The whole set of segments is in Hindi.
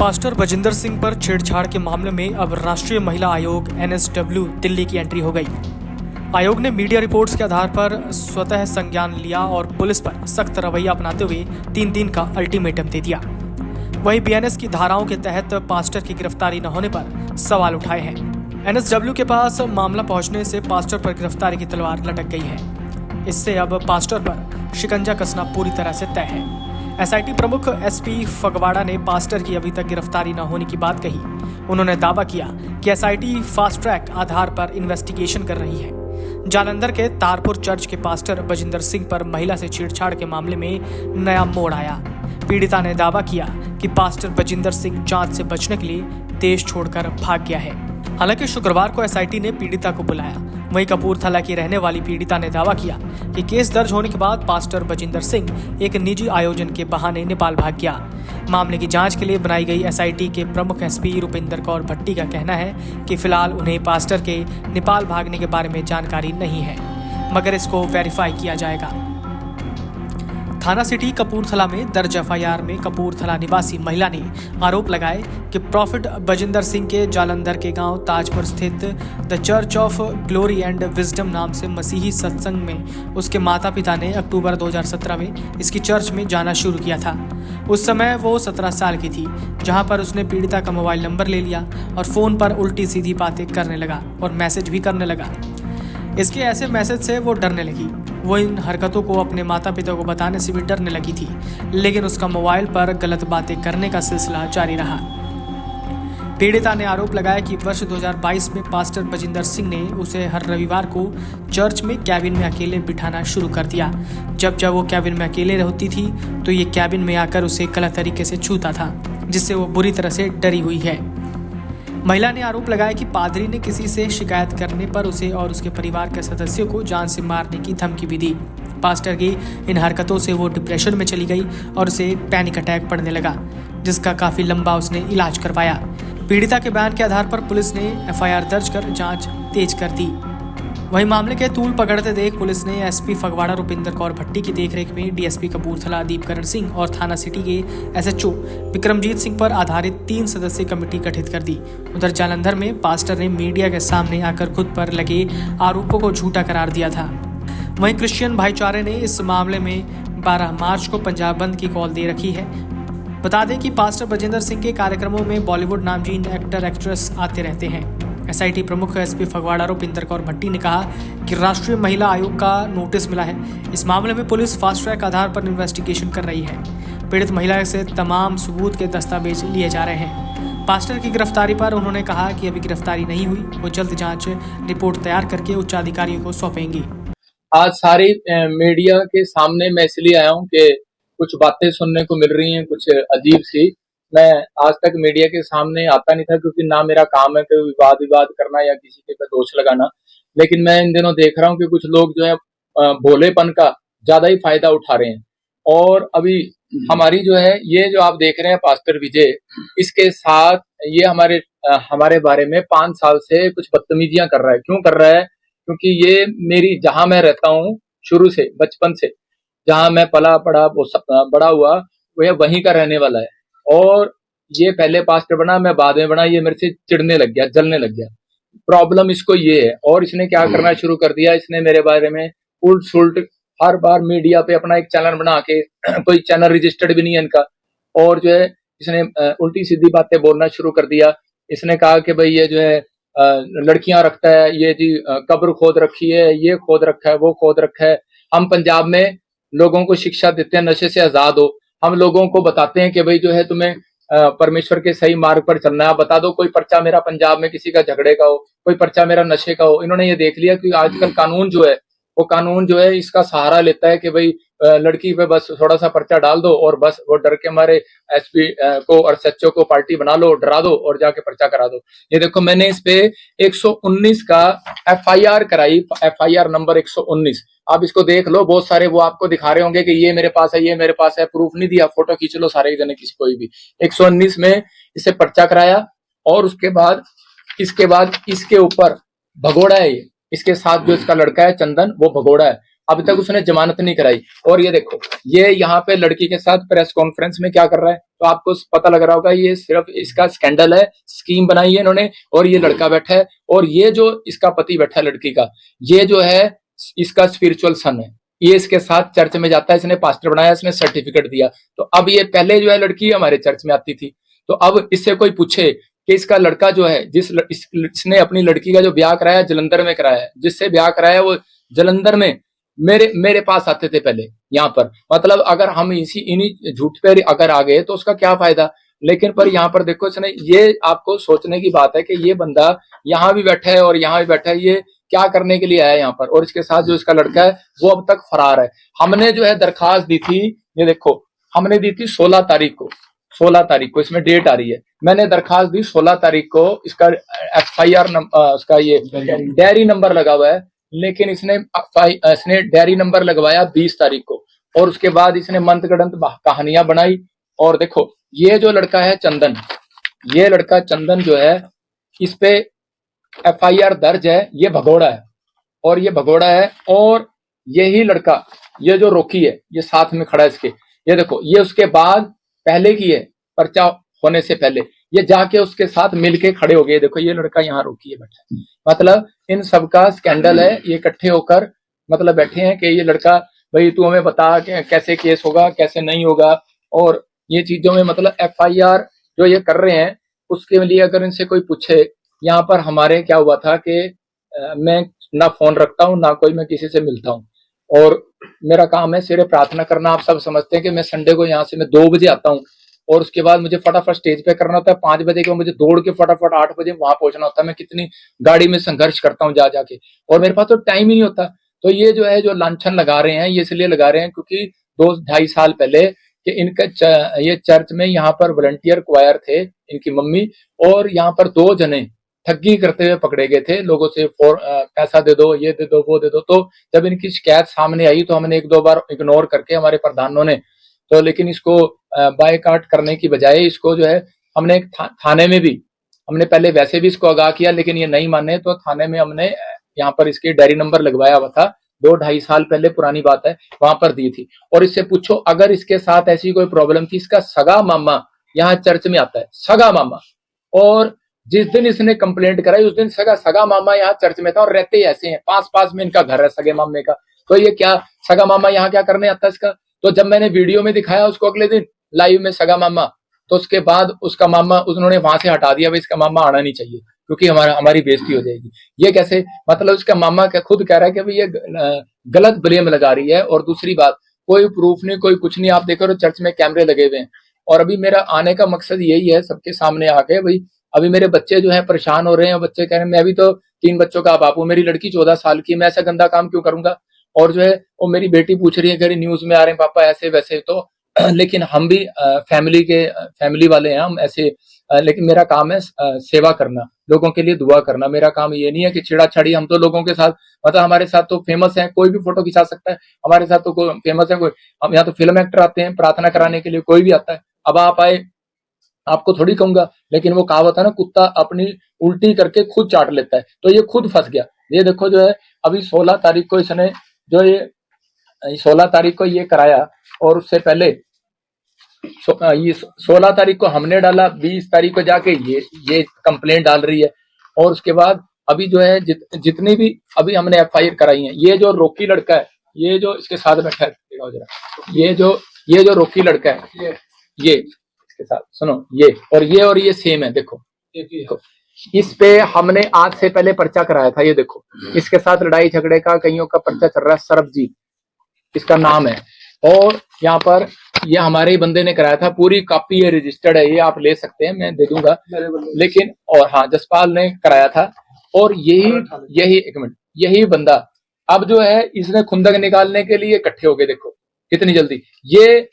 पास्टर बजिंदर सिंह पर छेड़छाड़ के मामले में अब राष्ट्रीय महिला आयोग NSW दिल्ली की एंट्री हो गई। आयोग ने मीडिया रिपोर्ट्स के आधार पर स्वतः संज्ञान लिया और पुलिस पर सख्त रवैया अपनाते हुए 3 दिन का अल्टीमेटम दे दिया। वहीं BNS की धाराओं के तहत पास्टर की गिरफ्तारी न होने पर सवाल उठाए हैं। NSW के पास मामला पहुंचने से पास्टर पर गिरफ्तारी की तलवार लटक गई है। इससे अब पास्टर पर शिकंजा कसना पूरी तरह से तय है। SIT प्रमुख SP फगवाड़ा ने पास्टर की अभी तक गिरफ्तारी न होने की बात कही। उन्होंने दावा किया कि SIT फास्ट ट्रैक आधार पर इन्वेस्टिगेशन कर रही है। जालंधर के तारपुर चर्च के पास्टर बजिंदर सिंह पर महिला से छेड़छाड़ के मामले में नया मोड़ आया। पीड़िता ने दावा किया कि पास्टर बजिंदर सिंह जांच से बचने के लिए देश छोड़कर भाग गया है। हालांकि शुक्रवार को SIT ने पीड़िता को बुलाया। वहीं कपूरथला की रहने वाली पीड़िता ने दावा किया कि केस दर्ज होने के बाद पास्टर बजिंदर सिंह एक निजी आयोजन के बहाने नेपाल भाग गया। मामले की जांच के लिए बनाई गई SIT के प्रमुख SP रुपिंदर कौर भट्टी का कहना है कि फिलहाल उन्हें पास्टर के नेपाल भागने के बारे में जानकारी नहीं है, मगर इसको वेरीफाई किया जाएगा। थाना सिटी कपूरथला में दर्ज FIR में कपूरथला निवासी महिला ने आरोप लगाए कि प्रॉफिट बजिंदर सिंह के जालंधर के गांव ताजपुर स्थित the church of glory and wisdom नाम से मसीही सत्संग में उसके माता पिता ने अक्टूबर 2017 में इसकी चर्च में जाना शुरू किया था। उस समय वो 17 साल की थी, जहां पर उसने पीड़िता का मोबाइल नंबर ले लिया और फ़ोन पर उल्टी सीधी बातें करने लगा और मैसेज भी करने लगा। इसके ऐसे मैसेज से वो डरने लगी। वो इन हरकतों को अपने माता पिता को बताने से भी डरने लगी थी, लेकिन उसका मोबाइल पर गलत बातें करने का सिलसिला जारी रहा। पीड़िता ने आरोप लगाया कि वर्ष 2022 में पास्टर बजिंदर सिंह ने उसे हर रविवार को चर्च में कैबिन में अकेले बिठाना शुरू कर दिया। जब वो कैबिन में अकेले रहती थी तो ये कैबिन में आकर उसे गलत तरीके से छूता था, जिससे वो बुरी तरह से डरी हुई है। महिला ने आरोप लगाया कि पादरी ने किसी से शिकायत करने पर उसे और उसके परिवार के सदस्यों को जान से मारने की धमकी भी दी। पास्टर की इन हरकतों से वो डिप्रेशन में चली गई और उसे पैनिक अटैक पड़ने लगा, जिसका काफ़ी लंबा उसने इलाज करवाया। पीड़िता के बयान के आधार पर पुलिस ने FIR दर्ज कर जांच तेज कर दी। वहीं मामले के तूल पकड़ते देख पुलिस ने SP फगवाड़ा रुपिंदर कौर भट्टी की देखरेख में DSP कपूरथला दीपकरण सिंह और थाना सिटी के SHO विक्रमजीत सिंह पर आधारित 3 सदस्यीय कमेटी गठित कर दी। उधर जालंधर में पास्टर ने मीडिया के सामने आकर खुद पर लगे आरोपों को झूठा करार दिया था। वहीं क्रिश्चियन भाईचारे ने इस मामले में 12 मार्च को पंजाब बंद की कॉल दे रखी है। बता दें कि पास्टर बजिंदर सिंह के कार्यक्रमों में बॉलीवुड नामचीन एक्टर एक्ट्रेस आते रहते हैं। SIT प्रमुख SP फगवाड़ा रुपिंदर कौर भट्टी ने कहा कि राष्ट्रीय महिला आयोग का नोटिस मिला है। इस मामले में पुलिस फास्ट ट्रैक आधार पर इन्वेस्टिगेशन कर रही है। पीड़ित महिला से तमाम सबूत के दस्तावेज लिए जा रहे हैं। पास्टर की गिरफ्तारी पर उन्होंने कहा कि अभी गिरफ्तारी नहीं हुई, वो जल्द जांच रिपोर्ट तैयार करके उच्च अधिकारियों को सौंपेंगी। आज सारी मीडिया के सामने मैं इसलिए आया हूँ कि कुछ बातें सुनने को मिल रही हैं, कुछ अजीब सी। मैं आज तक मीडिया के सामने आता नहीं था, क्योंकि ना मेरा काम है कोई विवाद करना या किसी के पे दोष लगाना। लेकिन मैं इन दिनों देख रहा हूँ कि कुछ लोग जो है भोलेपन का ज्यादा ही फायदा उठा रहे हैं। और अभी हमारी जो है ये जो आप देख रहे हैं पास्टर विजय, इसके साथ ये हमारे बारे में 5 साल से कुछ बदतमीजियां कर रहा है। क्यों कर रहा है? क्योंकि ये मेरी जहां मैं रहता हूँ शुरू से, बचपन से जहां मैं पला पड़ा बड़ा हुआ, वह वहीं का रहने वाला है। और ये पहले पास्टर बना, मैं बाद में बना। ये मेरे से चिढ़ने लग गया, जलने लग गया। प्रॉब्लम इसको ये है। और इसने क्या करना शुरू कर दिया, इसने मेरे बारे में उल्ट सुल्ट हर बार मीडिया पे अपना एक चैनल बना के कोई चैनल रजिस्टर्ड भी नहीं है इनका, और जो है इसने उल्टी सीधी बातें बोलना शुरू कर दिया। इसने कहा कि भाई ये जो है लड़कियां रखता है, ये जी कब्र खोद रखी है, ये खोद रखा है, वो खोद रखा है। हम पंजाब में लोगों को शिक्षा देते हैं नशे से आजाद हो। हम लोगों को बताते हैं कि भाई जो है तुम्हें परमेश्वर के सही मार्ग पर चलना है। बता दो कोई पर्चा मेरा पंजाब में किसी का झगड़े का हो, कोई पर्चा मेरा नशे का हो। इन्होंने ये देख लिया कि आजकल कानून जो है इसका सहारा लेता है कि भाई लड़की पे बस थोड़ा सा पर्चा डाल दो और बस वो डर के मारे SP को और SHO को पार्टी बना लो, डरा दो और जाके पर्चा करा दो। ये देखो मैंने इस पे 119 का FIR कराई, FIR नंबर 119। आप इसको देख लो, बहुत सारे वो आपको दिखा रहे होंगे कि ये मेरे पास है, ये मेरे पास है। प्रूफ नहीं दिया, फोटो खींच लो सारे जने, किसी कोई भी। 119 में इसे पर्चा कराया और इसके बाद इसके ऊपर भगोड़ा है। ये इसके साथ जो इसका लड़का है चंदन, वो भगोड़ा है। अभी तक उसने जमानत नहीं कराई। और ये देखो, ये यहाँ पे लड़की के साथ प्रेस कॉन्फ्रेंस में क्या कर रहा है, तो आपको पता लग रहा होगा ये सिर्फ इसका स्कैंडल है, स्कीम बनाई है इन्होंने। और ये लड़का बैठा है, और ये जो इसका पति बैठा है लड़की का, ये जो है इसका स्पिरिचुअल सन है। ये इसके साथ चर्च में जाता है, इसने पास्टर बनाया, इसने सर्टिफिकेट दिया। तो अब ये पहले जो है लड़की हमारे चर्च में आती थी, तो अब इससे कोई पूछे कि इसका लड़का जो है इसने अपनी लड़की का जो ब्याह कराया जलंधर में कराया है, जिससे ब्याह कराया वो जलंधर में मेरे पास आते थे पहले यहाँ पर। मतलब अगर हम इन्हीं झूठ पे अगर आ गए तो उसका क्या फायदा। लेकिन पर यहाँ पर देखो, इसने, ये आपको सोचने की बात है कि ये बंदा यहाँ भी बैठा है और यहाँ भी बैठा है, ये क्या करने के लिए आया यहाँ पर। और इसके साथ जो इसका लड़का है वो अब तक फरार है। हमने जो है दरखास्त दी थी, ये देखो, हमने दी थी 16 तारीख को, 16 तारीख को, इसमें डेट आ रही है। मैंने दरखास्त दी 16 तारीख को, इसका FIR उसका ये डायरी नंबर लगा हुआ है, लेकिन इसने डायरी नंबर लगवाया 20 तारीख को। और उसके बाद इसने मंत्रगढ़ंत कहानियां बनाई। और देखो, ये जो लड़का है चंदन, ये लड़का चंदन जो है, इस पे FIR दर्ज है, ये भगोड़ा है, और ये भगोड़ा है। और यही लड़का, ये जो रोकी है, ये साथ में खड़ा है इसके, ये देखो, ये उसके बाद पहले की है, पर्चा होने से पहले ये जाके उसके साथ मिलके खड़े हो गए। देखो, ये लड़का यहाँ रोकी है बैठा है। मतलब इन सबका स्कैंडल है, ये इकट्ठे होकर मतलब बैठे हैं कि ये लड़का, भाई तू हमें बता कि कैसे केस होगा, कैसे नहीं होगा। और ये चीजों में मतलब FIR जो ये कर रहे हैं, उसके लिए अगर इनसे कोई पूछे, यहाँ पर हमारे क्या हुआ था कि मैं ना फोन रखता हूँ, ना कोई मैं किसी से मिलता हूँ, और मेरा काम है सिर्फ प्रार्थना करना। आप सब समझते हैं कि मैं संडे को यहाँ से मैं 2 बजे आता हूँ, और उसके बाद मुझे फटाफट स्टेज पे करना होता है। 5 बजे के मुझे दौड़ के फटाफट 8 बजे वहां पहुंचना होता है। मैं कितनी गाड़ी में संघर्ष करता हूँ जा जाके, और मेरे पास तो टाइम ही नहीं होता। तो ये जो है, जो लांछन लगा रहे हैं, ये इसलिए लगा रहे हैं क्योंकि 2-2.5 साल पहले कि इनका ये चर्च में यहाँ पर वॉलंटियर क्वायर थे, इनकी मम्मी, और यहाँ पर 2 जने ठगी करते हुए पकड़े गए थे लोगों से। पैसा दे दो, ये दे दो, वो दे दो। तो जब इनकी शिकायत सामने आई तो हमने 1-2 बार इग्नोर करके, हमारे प्रधानों ने, तो लेकिन इसको बायकाट करने की बजाय इसको जो है, हमने थाने में भी, हमने पहले वैसे भी इसको आगाह किया, लेकिन ये नहीं माने, तो थाने में हमने यहाँ पर इसके डायरी नंबर लगवाया हुआ था। 2-2.5 साल पहले पुरानी बात है, वहां पर दी थी। और इससे पूछो, अगर इसके साथ ऐसी कोई प्रॉब्लम थी, इसका सगा मामा यहाँ चर्च में आता है, सगा मामा। और जिस दिन इसने कंप्लेंट कराई उस दिन सगा मामा यहाँ चर्च में था, और रहते ही ऐसे हैं, पास में इनका घर है सगे मामे का। तो ये क्या सगा मामा यहाँ क्या करने आता है इसका। तो जब मैंने वीडियो में दिखाया उसको अगले दिन लाइव में सगा मामा, तो उसके बाद उसका मामा उन्होंने वहां से हटा दिया, भाई इसका मामा आना नहीं चाहिए क्योंकि हमारी बेइज्जती हो जाएगी। ये कैसे, मतलब उसका मामा खुद कह रहा है कि भाई ये गलत ब्लेम लगा रही है। और दूसरी बात, कोई प्रूफ नहीं, कोई कुछ नहीं। आप देखो तो चर्च में कैमरे लगे हुए हैं। और अभी मेरा आने का मकसद यही है, सबके सामने आके, भाई अभी मेरे बच्चे जो है परेशान हो रहे हैं। बच्चे कह रहे हैं, मैं भी तो 3 बच्चों का बाप हूँ, मेरी लड़की 14 साल की, मैं ऐसा गंदा काम क्यों करूंगा। और जो है वो मेरी बेटी पूछ रही है, कह रही न्यूज में आ रहे हैं पापा ऐसे वैसे। तो लेकिन हम भी फैमिली वाले हैं हम ऐसे। लेकिन मेरा काम है सेवा करना, लोगों के लिए दुआ करना। मेरा काम ये नहीं है कि छेड़ा-छाड़ी। हम तो लोगों के साथ, मतलब हमारे साथ तो फेमस है, कोई भी फोटो खिंचा सकता है हमारे साथ, तो कोई फेमस है कोई। हम यहाँ तो फिल्म एक्टर आते हैं प्रार्थना कराने के लिए, कोई भी आता है। अब आप आए, आपको थोड़ी कहूंगा, लेकिन वो कहावत है ना, कुत्ता अपनी उल्टी करके खुद चाट लेता है। तो ये खुद फंस गया। ये देखो जो है, अभी 16 तारीख को इसने जो ये 16 तारीख को ये कराया, और उससे पहले ये 16 तारीख को हमने डाला, 20 तारीख को जाके ये कंप्लेंट डाल रही है। और उसके बाद अभी जो है जितनी भी अभी हमने FIR कराई है, ये जो रोकी लड़का है, ये जो इसके साथ बैठा है, ये जो रोकी लड़का है, ये इसके साथ सुनो, ये और सेम है। देखो इस पे हमने आज से पहले पर्चा कराया था। ये देखो, इसके साथ लड़ाई झगड़े का कईयों का पर्चा चल रहा है। सरबजीत इसका नाम है, और यहाँ पर ये हमारे ही बंदे ने कराया था। पूरी कॉपी ये रजिस्टर्ड है, ये आप ले सकते हैं, मैं दे दूंगा। लेकिन और हाँ, जसपाल ने कराया था। और यही एक मिनट, यही बंदा अब जो है, इसने खुंदक निकालने के लिए इकट्ठे हो गए। देखो कितनी जल्दी ये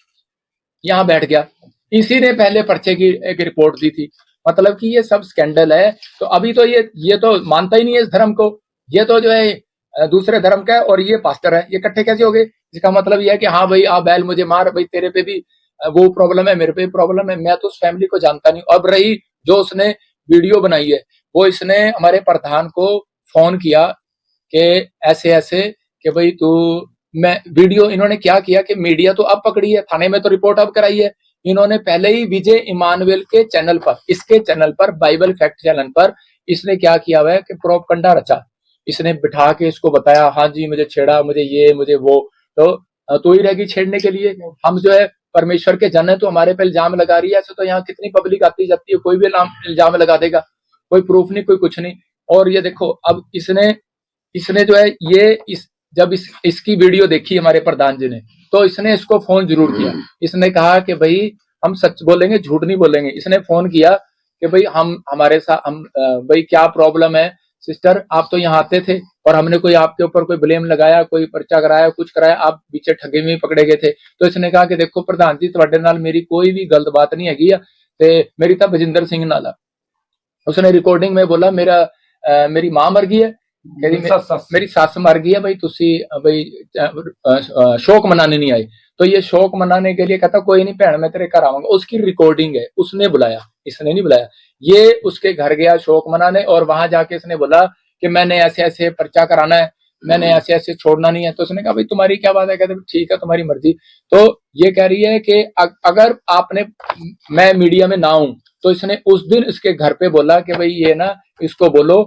यहाँ बैठ गया। इसी ने पहले पर्चे की एक रिपोर्ट दी थी। मतलब कि ये सब स्कैंडल है। तो अभी तो ये तो मानता ही नहीं है इस धर्म को। ये तो जो है दूसरे धर्म का है, और ये पास्टर है। ये इकट्ठे कैसे हो गए? इसका मतलब ये है कि हाँ भाई आ बैल मुझे मार, भाई तेरे पे भी वो प्रॉब्लम है, मेरे पे भी प्रॉब्लम है। मैं तो उस फैमिली को जानता नहीं। अब रही जो उसने वीडियो बनाई है, वो इसने हमारे प्रधान को फोन किया कि ऐसे ऐसे कि भाई तू मैं वीडियो इन्होंने क्या किया कि मीडिया तो अब पकड़ी है, थाने में तो रिपोर्ट अब कराई है, इन्होंने पहले ही विजय इमानुएल के चैनल पर, इसके चैनल पर, बाइबल फैक्ट चैनल पर इसने क्या किया हुआ है कि प्रोपगंडा रचा। इसने बिठा के इसको बताया, हाँ जी मुझे छेड़ा, मुझे ये मुझे वो, तो ही रहेगी छेड़ने के लिए। हम जो है परमेश्वर के जन है तो हमारे पे इल्जाम लगा रही है, ऐसे तो यहाँ कितनी पब्लिक आती जाती है, कोई भी इल्जाम लगा देगा, कोई प्रूफ नहीं, कोई कुछ नहीं। और ये देखो अब इसने इसने जो है ये जब इसकी वीडियो देखी हमारे प्रधान जी ने, तो इसने इसको फोन जरूर किया। इसने कहा कि भाई हम सच बोलेंगे, झूठ नहीं बोलेंगे। इसने फोन किया कि भाई हमारे साथ भाई क्या प्रॉब्लम है सिस्टर, आप तो यहाँ आते थे और हमने कोई आपके ऊपर कोई ब्लेम लगाया, कोई पर्चा कराया, कुछ कराया, आप पीछे ठगे में पकड़े गए थे। तो इसने कहा कि देखो प्रधान जी तुहाडे नाल मेरी कोई भी गलत बात नहीं हैगी है, ते मेरी तो बजिंदर सिंह नाल आ। उसने रिकॉर्डिंग में बोला मेरी मां मर गई है, मेरी सस मर गई है, भाई तुसी भाई शोक मनाने नहीं आए। तो ये शोक मनाने के लिए कहता कोई नहीं भैन मैं तेरे घर आऊंगा। उसकी रिकॉर्डिंग है, उसने बुलाया, इसने नहीं बुलाया। ये उसके घर गया शोक मनाने और वहां जाके इसने बोला कि मैंने ऐसे ऐसे पर्चा कराना है, मैंने ऐसे ऐसे छोड़ना नहीं है। तो उसने कहा भाई तुम्हारी क्या बात है, कहते ठीक है तुम्हारी मर्जी। तो ये कह रही है कि अगर आपने मैं मीडिया में ना हूं तो इसने उस दिन इसके घर पे बोला कि भाई ये ना इसको बोलो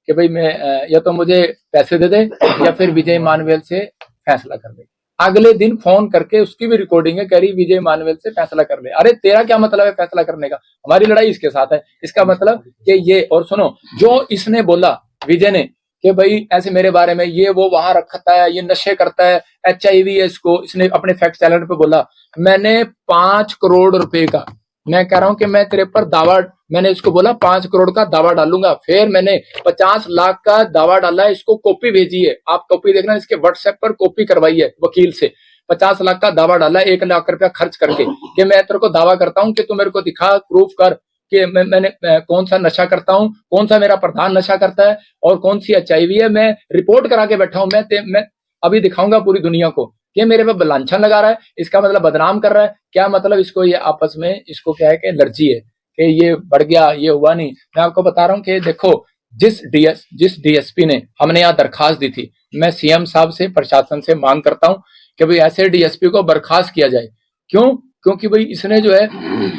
कि भाई मैं या तो मुझे पैसे दे दे या फिर विजय इमानुएल से फैसला कर दे। अगले दिन फोन करके उसकी भी रिकॉर्डिंग है, कह रही विजय इमानुएल से फैसला कर ले। अरे तेरा क्या मतलब है फैसला करने का, हमारी लड़ाई इसके साथ है। इसका मतलब कि ये, और सुनो जो इसने बोला विजय ने कि भाई ऐसे मेरे बारे में ये वो वहां रखता है, ये नशे करता है, HIV है इसको, इसने अपने फैक्ट चैनल पे बोला। मैंने 5 करोड़ रुपए का, मैं कह रहा हूं कि मैं तेरे पर दावा, मैंने इसको बोला 5 करोड़ का दावा डालूंगा, फिर मैंने 50 लाख का दावा डाला है, इसको कॉपी भेजी है, आप कॉपी देखना, इसके व्हाट्सएप पर कॉपी करवाई है वकील से। 50 लाख का दावा डाला, 1 लाख रुपया खर्च करके कि मैं तेरे को दावा करता हूं कि तू मेरे को दिखा, प्रूफ कर कि मैंने कौन सा नशा करता हूं, कौन सा मेरा प्रधान नशा करता है और कौन सी HIV है। मैं रिपोर्ट करा के बैठा हूं, मैं अभी दिखाऊंगा पूरी दुनिया को कि मेरे पे लांछन लगा रहा है, इसका मतलब बदनाम कर रहा है। क्या मतलब इसको ये आपस में इसको क्या है कि एलर्जी है कि ये बढ़ गया, ये हुआ नहीं। मैं आपको बता रहा हूं कि देखो जिस DSP ने हमने यहाँ दरखास्त दी थी, मैं CM साहब से, प्रशासन से मांग करता हूं कि भाई ऐसे DSP को बर्खास्त किया जाए। क्यों? क्योंकि भाई इसने जो है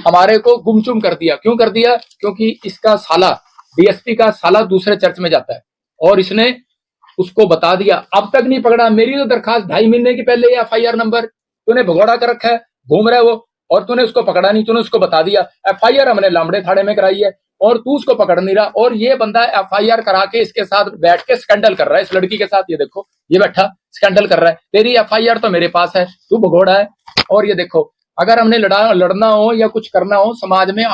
हमारे को गुमसुम कर दिया। क्यों कर दिया? क्योंकि इसका साला, DSP का साला दूसरे चर्च में जाता है और इसने उसको बता दिया, अब तक नहीं पकड़ा। मेरी तो दरखास्त 2.5 महीने की पहले FIR नंबर तूने भगोड़ा कर रखा है, घूम रहा है वो, और तूने उसको पकड़ा नहीं, तूने उसको बता दिया। FIR हमने लामड़े थाने में कराई है और तू उसको पकड़ नहीं रहा। और ये बंदा FIR करा के इसके साथ बैठ के स्कैंडल कर रहा है, इस लड़की के साथ। ये देखो ये बैठा स्कैंडल कर रहा है, तेरी FIR तो मेरे पास है, तू भगोड़ा है। और ये देखो अगर हमने लड़ना हो या कुछ करना हो समाज में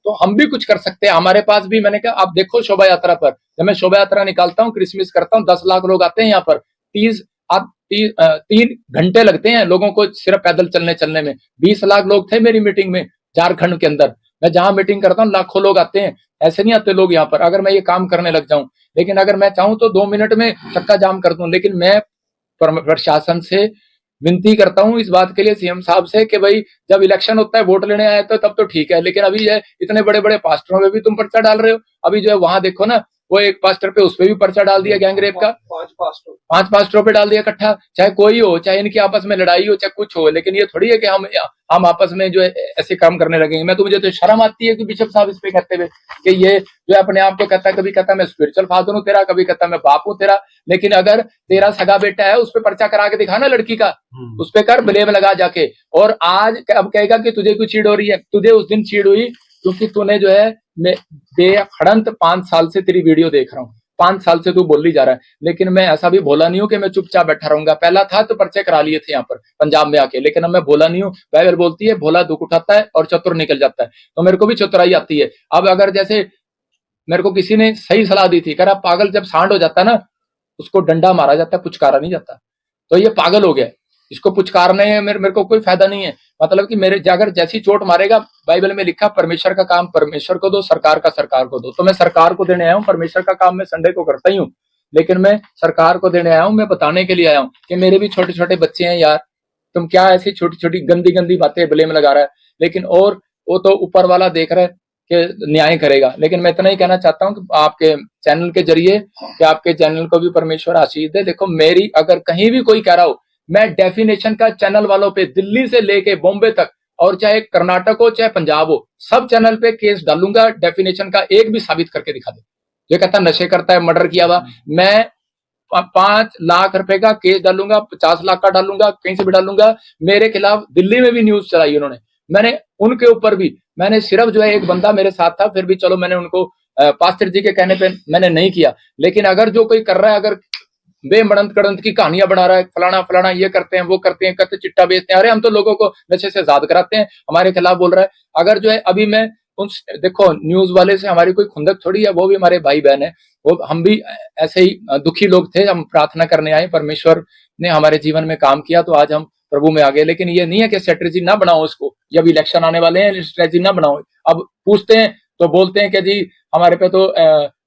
तो हम भी कुछ कर सकते हैं। हमारे पास भी, मैंने कहा आप देखो शोभा यात्रा पर, जब मैं शोभा यात्रा निकालता हूँ, क्रिसमस करता हूँ, 10 लाख लोग आते हैं यहाँ पर, 3 घंटे लगते हैं लोगों को सिर्फ पैदल चलने में। 20 लाख लोग थे मेरी मीटिंग में झारखंड के अंदर। मैं जहां मीटिंग करता हूँ लाखों लोग आते हैं, ऐसे नहीं आते लोग यहाँ पर अगर मैं ये काम करने लग जाऊं। लेकिन अगर मैं चाहूं तो 2 मिनट में चक्का जाम कर दूं। लेकिन मैं प्रशासन से विनती करता हूं इस बात के लिए, CM साहब से, कि भाई जब इलेक्शन होता है, वोट लेने आए तो तब तो ठीक है, लेकिन अभी ये इतने बड़े बड़े पास्टरों पे भी तुम पर्चा डाल रहे हो। अभी जो है वहां देखो ना, वो एक पास्टर पे, उस पे भी पर्चा डाल दिया गैंगरेप का। 5 पास्टरों पे डाल दिया इकट्ठा। चाहे कोई हो, चाहे इनकी आपस में लड़ाई हो, चाहे कुछ हो, लेकिन ये थोड़ी है कि हम आपस में जो है ऐसे काम करने लगेंगे। मैं तो, मुझे तो शर्म आती है कि बिशप साहब इस पे कहते हुए कि ये जो है अपने आप को कहता है, कभी कहता मैं स्पिरिचुअल फादर हूँ तेरा, कभी कहता मैं बाप हूँ तेरा। लेकिन अगर तेरा सगा बेटा है, उस पर पर्चा करा के दिखाना लड़की का, उस पे कर ब्लेम लगा जाके। और आज अब कहेगा कि तुझे क्यों चीड़ हो रही है? तुझे उस दिन चीड़ हुई क्योंकि तूने जो है बेखड़ंत 5 साल से तेरी वीडियो देख रहा हूँ, 5 साल से तू बोली जा रहा है। लेकिन मैं ऐसा भी बोला नहीं हूं कि मैं चुपचाप बैठा रहूंगा। पहला था तो पर्चे करा लिए थे यहाँ पर पंजाब में आके, लेकिन अब मैं बोला नहीं हूँ। बाइबल बोलती है भोला दुख उठाता है और चतुर निकल जाता है, तो मेरे को भी चतुराई आती है। अब अगर जैसे मेरे को किसी ने सही सलाह दी थी, कह रहा पागल जब सांड हो जाता है ना, उसको डंडा मारा जाता है, पुचकारा नहीं जाता। तो ये पागल हो गया, इसको पुचकारने में मेरे को कोई फायदा नहीं है। मतलब कि मेरे अगर जैसी चोट मारेगा, बाइबल में लिखा परमेश्वर का काम परमेश्वर को दो, सरकार का सरकार को दो। तो मैं सरकार को देने आया हूँ, परमेश्वर का काम मैं संडे को करता ही हूँ, लेकिन मैं सरकार को देने आया हूँ। मैं बताने के लिए आया हूँ कि मेरे भी छोटे छोटे बच्चे हैं यार, तुम क्या ऐसी छोटी छोटी गंदी गंदी बातें ब्लेम लगा रहा है। लेकिन और वो तो ऊपर वाला देख रहा है कि न्याय करेगा। लेकिन मैं इतना ही कहना चाहता हूँ कि आपके चैनल के जरिए कि आपके चैनल को भी परमेश्वर आशीष दे। देखो मेरी अगर कहीं भी कोई कह रहा हो मैं डेफिनेशन का चैनल वालों पे दिल्ली से लेके बॉम्बे तक और चाहे कर्नाटक हो चाहे पंजाब हो, सब चैनल पे केस डालूंगा। डेफिनेशन का एक भी साबित करके दिखा दे। ये कहता नशे करता है, मर्डर किया हुआ, मैं 5 लाख रुपए का केस डालूंगा, 50 लाख का डालूंगा, कहीं से भी डालूंगा। मेरे खिलाफ दिल्ली में भी न्यूज चलाई उन्होंने, मैंने उनके ऊपर भी, मैंने सिर्फ जो है एक बंदा मेरे साथ था, फिर भी चलो मैंने उनको पास्टर जी के कहने पे मैंने नहीं किया। लेकिन अगर जो कोई कर रहा है, अगर बेमड़ंत कड़ंत की कहानियां बना रहा है, फलाना फलाना ये करते हैं वो करते हैं, करते चिट्टा बेचते हैं, अरे हम तो लोगों को नशे से आजाद कराते हैं, हमारे खिलाफ बोल रहा है। अगर जो है अभी मैं उस देखो न्यूज वाले से हमारी कोई खुंदक थोड़ी है, वो भी हमारे भाई बहन है, वो हम भी ऐसे ही दुखी लोग थे, हम प्रार्थना करने आए, परमेश्वर ने हमारे जीवन में काम किया तो आज हम प्रभु में आ गए। लेकिन ये नहीं है कि स्ट्रेटेजी ना बनाओ उसको, जब इलेक्शन आने वाले हैं स्ट्रेटेजी ना बनाओ। अब पूछते हैं तो बोलते हैं कि जी हमारे पे तो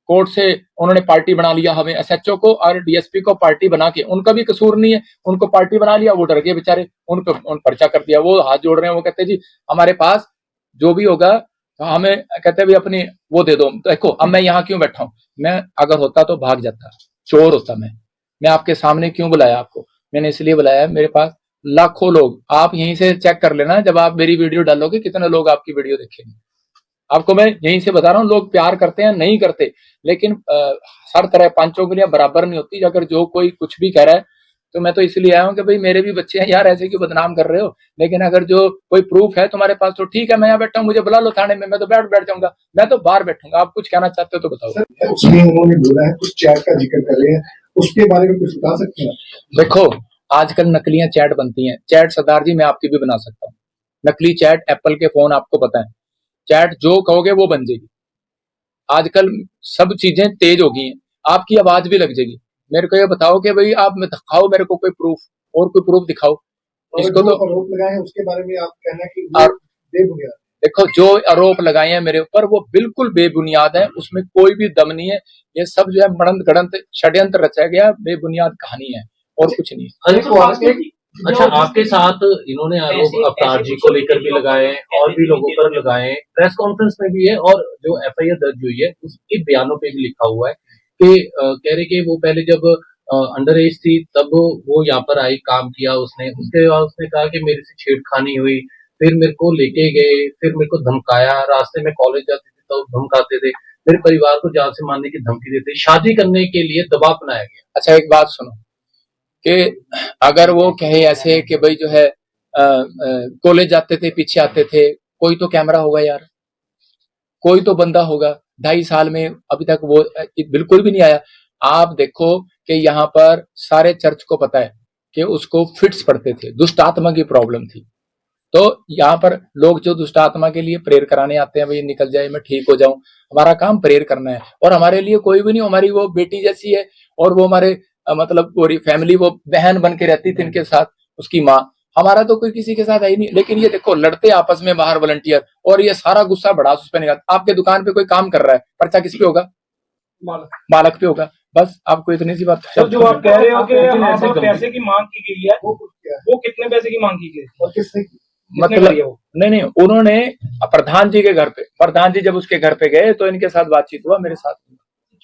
कोर्ट से उन्होंने पार्टी बना लिया, हमें एसएचओ को और डीएसपी को पार्टी बना के, उनका भी कसूर नहीं है, उनको पार्टी बना लिया, वो डर गए बेचारे, उन पर्चा कर दिया, वो हाथ जोड़ रहे हैं, वो कहते हैं जी हमारे पास जो भी होगा हमें, कहते भी अपनी वो दे दो। देखो अब मैं यहाँ क्यों बैठा हूँ, मैं अगर होता तो भाग जाता, चोर होता मैं आपके सामने क्यों बुलाया आपको, मैंने इसलिए बुलाया, मेरे पास लाखों लोग, आप यहीं से चेक कर लेना, जब आप मेरी वीडियो डालोगे कितने लोग आपकी वीडियो देखेंगे। आपको मैं यहीं से बता रहा हूँ, लोग प्यार करते हैं नहीं करते, लेकिन हर तरह पांचों के लिए बराबर नहीं होती। अगर जो कोई कुछ भी कह रहा है तो मैं तो इसलिए आया हूँ कि भाई मेरे भी बच्चे हैं यार, ऐसे क्यों बदनाम कर रहे हो। लेकिन अगर जो कोई प्रूफ है तुम्हारे पास तो ठीक है, मैं यहाँ बैठा हूँ, मुझे बुला लो थाने में, मैं तो बैठ जाऊंगा, मैं तो बाहर बैठूंगा। आप कुछ कहना चाहते हो तो बताओ। सर उसमें उन्होंने बोला है, कुछ चैट का जिक्र कर रहे हैं, उसके बारे में कुछ बता सकते हैं? देखो आजकल नकलियां चैट बनती हैं, चैट सरदार जी मैं आपकी भी बना सकता हूँ, नकली चैट, एप्पल के फोन आपको पता है, चैट जो कहोगे वो बन जाएगी। आजकल सब चीजें तेज हो गई हैं, आपकी आवाज भी लग जाएगी। मेरे को ये बताओ कि भाई आप दिखाओ मेरे को कोई प्रूफ, और कोई प्रूफ दिखाओ। इसको तो आरोप लगाए हैं उसके बारे में आप कहना कि वो बेबुनियाद। देखो जो आरोप लगाए हैं मेरे ऊपर वो बिल्कुल बेबुनियाद है, उसमें कोई भी दम नहीं है, ये सब जो है मड़ंत गड़ंत षड्यंत्र रचा गया, बेबुनियाद कहानी है और कुछ नहीं। अच्छा आपके साथ इन्होंने आरोप अवतार जी को लेकर भी लगाए हैं और भी लोगों पर लगाए हैं, प्रेस कॉन्फ्रेंस में भी है और जो एफआईआर दर्ज हुई है उसके बयानों पे भी लिखा हुआ है कि कह रहे कि वो पहले जब अंडर एज थी तब वो यहाँ पर आई, काम किया उसने, उसके बाद उसने कहा कि मेरे से छेड़खानी हुई, फिर मेरे को लेके गए, फिर मेरे को धमकाया, रास्ते में कॉलेज जाते थे तो धमकाते थे, मेरे परिवार को जान से मारने की धमकी देते, शादी करने के लिए दबाव बनाया गया। अच्छा एक बात सुनो कि अगर वो कहे ऐसे कि भाई जो है कॉलेज जाते थे पीछे आते थे, कोई तो कैमरा होगा यार, कोई तो बंदा होगा, 2.5 साल में अभी तक वो बिल्कुल भी नहीं आया। आप देखो कि यहाँ पर सारे चर्च को पता है कि उसको फिट्स पड़ते थे, दुष्ट आत्मा की प्रॉब्लम थी, तो यहाँ पर लोग जो दुष्ट आत्मा के लिए प्रेयर कराने आते हैं, भाई निकल जाए मैं ठीक हो जाऊं, हमारा काम प्रेयर करना है, और हमारे लिए कोई भी नहीं, हमारी वो बेटी जैसी है, और वो हमारे मतलब पूरी फैमिली वो बहन बन के रहती थी इनके साथ, उसकी माँ, हमारा तो कोई किसी के साथ है ही नहीं। लेकिन ये देखो लड़ते आपस में बाहर वॉलंटियर, और ये सारा गुस्सा बढ़ा उस पर निकाल। आपके दुकान पे कोई काम कर रहा है, पर्चा किस पे होगा? मालक पे होगा। बस आपको इतनी सी बात। तो जो आप कह रहे हो कि आप पैसे की मांग की गई है, वो कितने पैसे की मांग की गई और किसने की? मतलब नहीं उन्होंने प्रधान जी के घर पे, प्रधान जी जब उसके घर पे गए तो इनके साथ बातचीत हुआ, मेरे साथ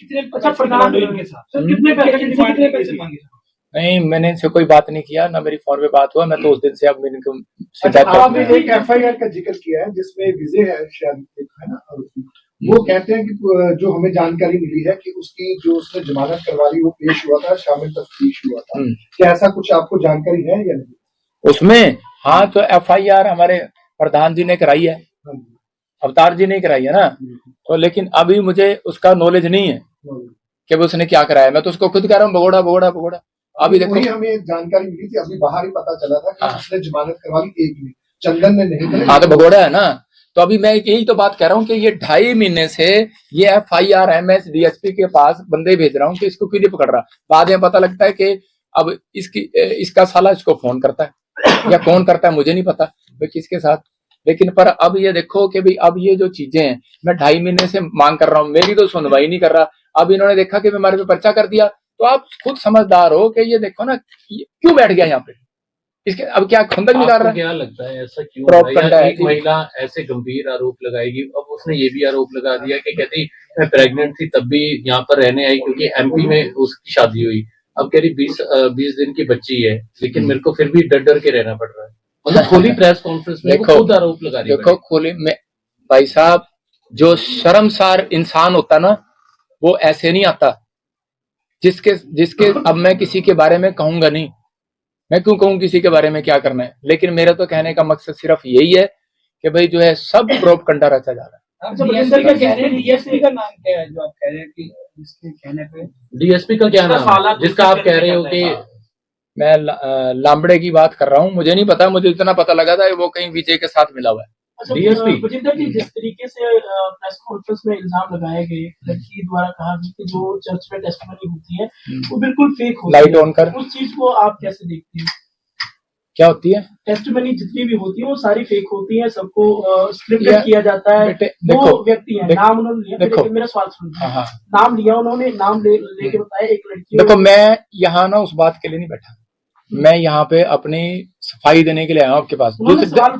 कितने प्रधान इनके साथ कितने पैसे मांगे? नहीं मैंने इनसे कोई बात नहीं किया, ना मेरी फोन पे बात हुआ, मैं तो उस दिन से अब आपने एक एफआईआर का जिक्र किया है जिसमें विजय है शायद, है ना, वो कहते हैं कि जो हमें जानकारी मिली है कि उसकी जो उसने जमानत करवा ली वो पेश हुआ था, शामिल तफ्तीश हुआ था, क्या ऐसा कुछ आपको जानकारी है या नहीं उसमें? हाँ तो एफआईआर हमारे प्रधान जी ने कराई है, अवतार जी ने कराई है ना, तो लेकिन अभी मुझे उसका नॉलेज नहीं है कि उसने क्या कराया, मैं तो उसको खुद कह रहा हूँ भगोड़ा भगोड़ा भगोड़ा। अभी देखो हमें जानकारी मिली थी, अभी बाहर ही पता चला था कि उसने जमानत करवा ली, एक भी चंदन ने नहीं। हाँ तो भगोड़ा है ना, तो अभी मैं यही तो बात कह रहा हूँ कि ये 2.5 महीने से ये एफआईआर एमएस डीएसपी के पास बंदे भेज रहा हूँ कि इसको क्यों नहीं पकड़ रहा। बाद में पता लगता है कि अब इसका साला इसको फोन करता है या कौन करता है मुझे नहीं पता भाई किसके साथ। लेकिन पर अब ये देखो कि भाई अब ये जो चीजें हैं, मैं 2.5 महीने से मांग कर रहा हूँ, मेरी तो सुनवाई नहीं कर रहा। अब इन्होंने देखा कि हमारे पे पर्चा कर दिया, तो आप खुद समझदार हो कि ये देखो ना क्यों बैठ गया यहाँ पे, इसके अब क्या खुंदक निकाल रहा है? क्या लगता है ऐसा क्यों? एक महिला ऐसे गंभीर आरोप लगाएगी, अब उसने ये भी आरोप लगा दिया कि कहती मैं प्रेग्नेंट थी तब भी यहाँ पर रहने आई क्योंकि एमपी में उसकी शादी हुई। अब कह रही 20 दिन की बच्ची है, लेकिन मेरे को फिर भी डर डर के रहना पड़ रहा है। मतलब खुली प्रेस कॉन्फ्रेंस में वो देखो, खुद आरोप लगा रही है। देखो खुली में भाई साहब, जो शर्मसार इंसान होता ना, वो ऐसे नहीं आता। जिसके जिसके अब मैं किसी के बारे में कहूंगा नहीं, मैं क्यों कहूं किसी के बारे में क्या करना है, लेकिन मेरा तो कहने का मकसद सिर्फ यही है कि भाई जो है सब प्रोपगंडा रचा जा रहा है। डीएसपी का नाम क्या है जो आप कह रहे हैं कि जिसके कहने पे डीएसपी का क्या नाम है जिसका आप कह रहे हो कि मैं लांबड़े की बात कर रहा हूँ, मुझे नहीं पता, मुझे इतना पता लगा था वो कहीं विजय के साथ मिला हुआ है। डीएसपी बजिंदर जी, जिस तरीके से प्रेस कॉन्फ्रेंस में इल्जाम लगाए गए, लड़की द्वारा कहा कि जो चर्च में टेस्टिमनी होती है वो बिल्कुल फेक होती है, लाइट ऑन कर। उस चीज को आप कैसे देखते हैं? क्या होती है? टेस्टिमनी जितनी भी होती है वो सारी फेक होती है, सबको स्क्रिप्टेड किया जाता है। दो व्यक्ति हैं, नाम उन्होंने लिया, लेकिन मेरा सवाल सुनिए। नाम लिया उन्होंने, नाम लेके बताया एक लड़की। देखो मैं यहाँ ना उस बात के लिए नहीं बैठा, मैं यहाँ पे अपनी सफाई देने के लिए आया हूँ आपके पास।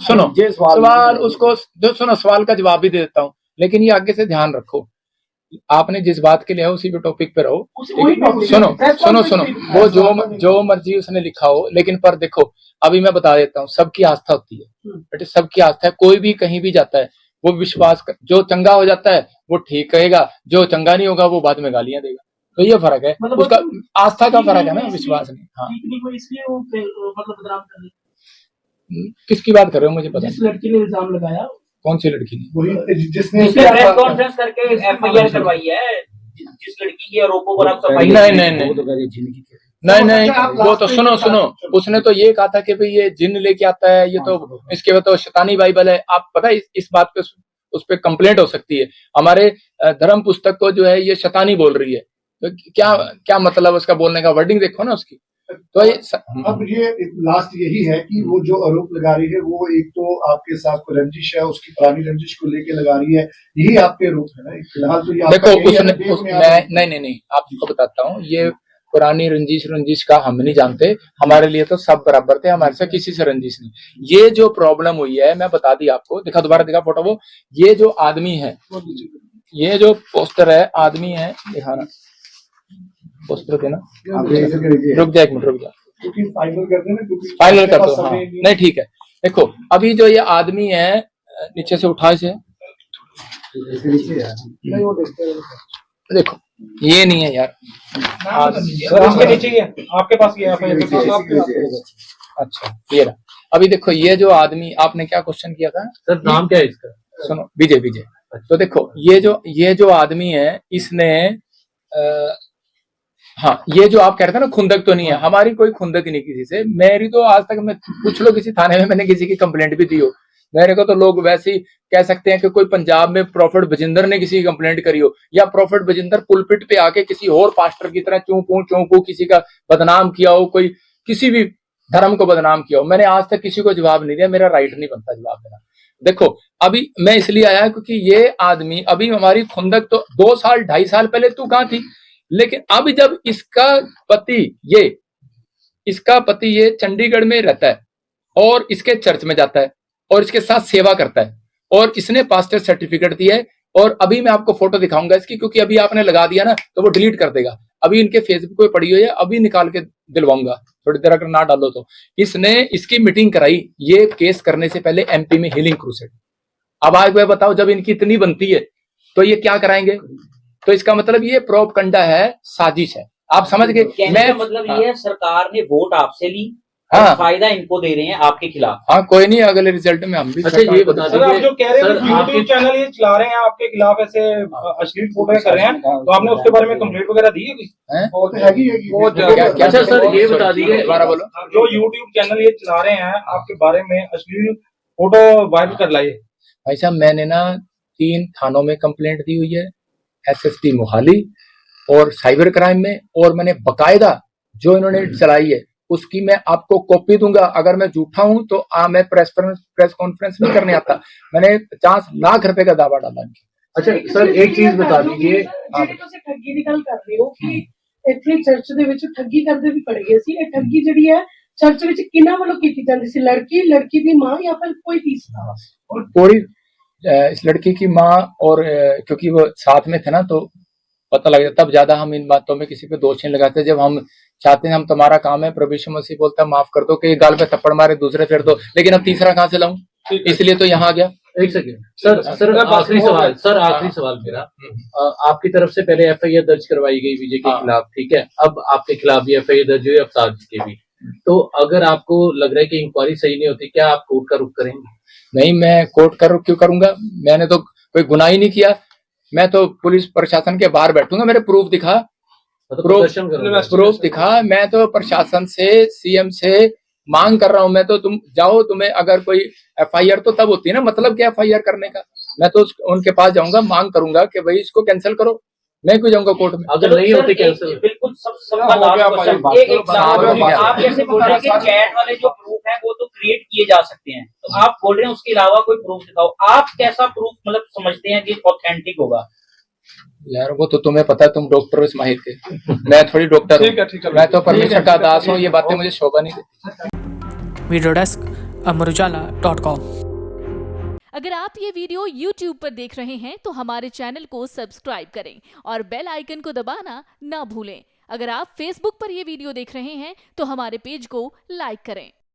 सुनो सवाल उसको जो सुनो, सवाल का जवाब भी दे देता हूँ, लेकिन ये आगे से ध्यान रखो, आपने जिस बात के लिए है उसी पे टॉपिक पे रहो। सुनो सुनो सुनो, वो जो मर्जी उसने लिखा हो, लेकिन पर देखो अभी मैं बता देता हूँ, सबकी आस्था होती है बेटे, सबकी आस्था है। कोई भी कहीं भी जाता है वो विश्वास जो चंगा हो जाता है वो ठीक कहेगा, जो चंगा नहीं होगा वो बाद में गालियां देगा। तो ये फर्क है, मतलब उसका आस्था का फर्क है ना, विश्वास नहीं। हाँ, इसलिए वो मतलब बदनाम कर रही। किसकी बात कर रहे हो मुझे पता? जिस लड़की ने इल्जाम लगाया। कौन सी लड़की ने? जिसने प्रेस कॉन्फ्रेंस करके एफआईआर करवाई है, जिस लड़की के आरोपों पर आप सफाई। नहीं, वो तो सुनो, उसने तो ये कहा था कि भाई ये जिन लेके आता है, ये तो इसके बाद तो शैतानी बाइबल है। आप पता है इस बात पे उस पे कंप्लेंट हो सकती है, हमारे धर्म पुस्तक को जो है ये शैतानी बोल रही है। तो क्या मतलब उसका बोलने का वर्डिंग देखो ना उसकी। तो अब ये लास्ट यही है कि वो जो आरोप लगा रही है वो एक तो आपके साथ कोई रंजिश है, उसकी पुरानी रंजिश को लेके लगा रही है, यही आपके आरोप है ना फिलहाल? तो ये देखो नहीं आपको बताता हूँ, ये पुरानी रंजिश का हम नहीं जानते, हमारे लिए तो सब बराबर थे, हमारे से किसी से रंजिश नहीं। ये जो प्रॉब्लम हुई है मैं बता दी आपको, दोबारा दिखा फोटो वो, ये जो आदमी है, ये जो पोस्टर है आदमी है, दिखाना पोस्टर देना, रुक जा एक मिनट, रुक जा, फाइनल कर दो। हाँ नहीं ठीक है, देखो अभी जो ये आदमी है, नीचे से उठा इसे, देखो ये नहीं है यार, इसके नीचे ही है, आपके पास ये अच्छा ये रहा। अभी देखो ये जो आदमी, आपने क्या क्वेश्चन किया था सर, नाम क्या है इसका? सुनो, विजय। तो देखो ये जो आदमी है, इसने हाँ, ये जो आप कह रहे थे ना खुंदक तो नहीं है, हमारी कोई खुंदक नहीं किसी से। मेरी तो आज तक मैं पूछ लो किसी थाने में मैंने किसी की कंप्लेंट भी दी हो, मेरे को तो लोग वैसे ही कह सकते हैं कि कोई पंजाब में प्रॉफिट बजिंदर ने किसी की कंप्लेंट करी हो, या प्रॉफिट बजिंदर पुलपिट पे आके किसी और पास्टर की तरह चूं किसी का बदनाम किया हो, कोई किसी भी धर्म को बदनाम किया हो। मैंने आज तक किसी को जवाब नहीं दिया, मेरा राइट नहीं बनता जवाब देना। देखो अभी मैं इसलिए आया क्योंकि ये आदमी, अभी हमारी खुंदक तो 2 साल 2.5 साल पहले तू कहाँ थी, लेकिन अब जब इसका पति ये चंडीगढ़ में रहता है और इसके चर्च में जाता है और इसके साथ सेवा करता है, और इसने पास्टर सर्टिफिकेट दिया है, और अभी मैं आपको फोटो दिखाऊंगा इसकी, क्योंकि अभी आपने लगा दिया ना तो वो डिलीट कर देगा। अभी इनके फेसबुक पे पड़ी हुई है, अभी निकाल के दिलवाऊंगा, थोड़ी देर अगर ना डालो तो। इसने इसकी मीटिंग कराई ये केस करने से पहले एमपी में हीलिंग क्रूसेड। अब आज वह बताओ, जब इनकी इतनी बनती है तो ये क्या कराएंगे? तो इसका मतलब ये प्रोपगंडा है, साजिश है। आप समझ गए? मैं मतलब ये है, सरकार ने वोट आपसे ली, हाँ, फायदा इनको दे रहे हैं आपके खिलाफ। हाँ कोई नहीं, अगले रिजल्ट में हम भी। अच्छा ये बता दीजिए, आप जो कह रहे हैं यूट्यूब चैनल ये चला रहे हैं आपके खिलाफ, ऐसे अश्लील फोटो कर रहे हैं, तो आपने उसके बारे में कंप्लेंट वगैरह दी है? अच्छा सर ये बता दीजिए, दोबारा बोलो। जो यूट्यूब चैनल ये चला रहे हैं आपके बारे में अश्लील फोटो वायरल कर लाए। भाई साहब मैंने ना 3 थानों में कंप्लेंट दी हुई है, SST मोहाली और साइबर क्राइम में, और मैंने बकायदा जो इन्होंने चलाई है उसकी मैं आपको कॉपी दूंगा। अगर मैं झूठा हूं तो मैं प्रेस कॉन्फ्रेंस नहीं करने आता। मैंने 50 लाख रुपए का दावा डाला। अच्छा सर एक चीज बता दीजिए, ठगी की गल कर रहे हो कि इतने चर्च दे विच ठगी करदे भी पड़ गए सी, ये ठगी जिहड़ी है चर्च विच किन्हां वालों कीती जांदी सी? लड़की दी मां या फिर कोई तीसरा? और पूरी इस लड़की की माँ, और क्योंकि वो साथ में थे ना, तो पता लग जाता, तब ज्यादा हम इन बातों में किसी पे दोष नहीं लगाते। जब हम चाहते हैं, हम तुम्हारा काम है, प्रभु यीशु मसीह बोलता है माफ कर दो, कि गाल पे थप्पड़ मारे दूसरे फिर दो, लेकिन अब तीसरा कहाँ से लाऊं, इसलिए तो यहाँ आ गया। एक सेकंड सर, आखिरी सवाल मेरा, आपकी तरफ से पहले एफआईआर दर्ज करवाई गई विजय के खिलाफ, ठीक है, अब आपके खिलाफ भी एफआईआर दर्ज हुई अवतार जी के भी, तो अगर आपको लग रहा है कि इंक्वायरी सही नहीं होती, क्या आप कोर्ट का रुख करेंगे? नहीं, मैं कोर्ट का रुख क्यों करूंगा, मैंने तो कोई गुनाह ही नहीं किया। मैं तो पुलिस प्रशासन के बाहर बैठूंगा, मेरे प्रूफ दिखा, प्रूफ दिखा। मैं तो प्रशासन से, सीएम से मांग कर रहा हूं, मैं तो तुम जाओ, तुम्हें अगर कोई एफआईआर तो तब होती है ना, मतलब क्या एफआईआर करने का, मैं तो उनके पास जाऊंगा, मांग करूंगा कि भाई इसको कैंसिल करो, मैं क्यों जाऊंगा कोर्ट में? अगर नहीं होती कैंसिल, बिल्कुल आप जैसे बोल रहे हैं कि चैट वाले जो प्रूफ है वो तो क्रिएट किए जा सकते हैं, तो आप बोल रहे हैं उसके अलावा कोई प्रूफ दिखाओ, आप कैसा प्रूफ मतलब समझते हैं कि ऑथेंटिक होगा? यार वो तो तुम्हें पता है, तुम डॉक्टर हो इस माहिर के, मैं थोड़ी डॉक्टर हूँ, मैं तो परमेश्वर का दास हूँ, ये बातें मुझे शोभा नहीं देती। Video desk amarujala.com। अगर आप ये वीडियो YouTube पर देख रहे हैं तो हमारे चैनल को सब्सक्राइब करें और बेल आइकन को दबाना ना भूलें। अगर आप Facebook पर ये वीडियो देख रहे हैं तो हमारे पेज को लाइक करें।